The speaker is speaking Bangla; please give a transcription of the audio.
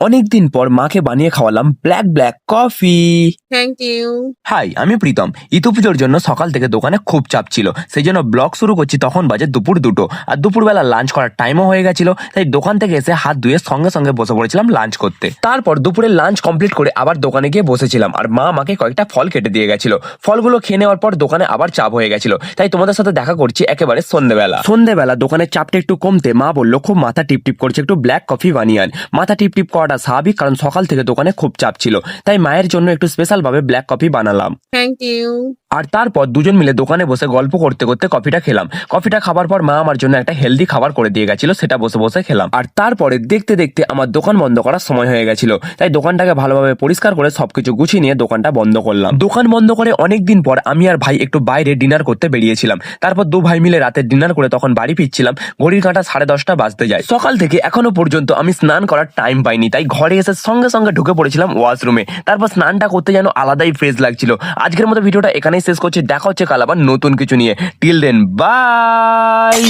অনেকদিন পর মাকে বানিয়ে খাওয়ালাম black coffee. Thank you. Hi, আমি প্রীতম। ইতু পুজোর জন্য সকাল থেকে দোকানে খুব চাপ ছিল, সেই জন্য ব্লগ শুরু করছি। তখন বাজে দুপুর 2টো, আর দুপুরবেলা লাঞ্চ করার টাইমও হয়ে গেছিল, তাই দোকান থেকে এসে হাত ধুয়ে সঙ্গে সঙ্গে বসে পড়েছিলাম লাঞ্চ করতে। তারপর দুপুরে লাঞ্চ কমপ্লিট করে আবার দোকানে গিয়ে বসেছিলাম, আর মা আমাকে কয়েকটা ফল কেটে দিয়ে গেছিল। ফলগুলো খেয়ে নেওয়ার পর দোকানে আবার চাপ হয়ে গেছিল, তাই তোমাদের সাথে দেখা করছি একেবারে সন্ধ্যেবেলা দোকানের চাপটা একটু কমতে মা বললো খুব মাথা টিপটিপ করছে, একটু ব্ল্যাক কফি বানিয়ে আন। মাথা টিপটিপ করাটা স্বাভাবিক, কারণ সকাল থেকে দোকানে খুব চাপ ছিল, তাই মায়ের জন্য একটু স্পেশাল ভাবে ব্ল্যাক কফি বানালাম। Thank you. আর তারপর দুজন মিলে দোকানে বসে গল্প করতে করতে কফিটা খেলাম। কফিটা খাবার পর মা আমার জন্য একটা হেলদি খাবার করে দিয়ে গেছিল, সেটা বসে বসে খেলাম। আর তারপরে দেখতে দেখতে আমার দোকান বন্ধ করার সময় হয়ে গেছিল, তাই দোকানটাকে ভালোভাবে পরিষ্কার করে সবকিছু গুছিয়ে নিয়ে দোকানটা বন্ধ করলাম। দোকান বন্ধ করে অনেকদিন পর আমি আর ভাই একটু বাইরে ডিনার করতে বেরিয়েছিলাম। তারপর দু ভাই মিলে রাতে ডিনার করে তখন বাড়ি ফিরছিলাম। ঘড়ির কাঁটা 10:30 বাজতে যায়। সকাল থেকে এখনো পর্যন্ত আমি স্নান করার টাইম পাইনি, তাই ঘরে এসে সঙ্গে সঙ্গে ঢুকে পড়েছিলাম ওয়াশরুমে। তারপর স্নানটা করতে যেন আলাদাই ফ্রেশ লাগছিল। আজকের মতো ভিডিওটা এখানেই শেষ করছি, দেখা হচ্ছে কাল আবার নতুন কিছু নিয়ে। Till then, by.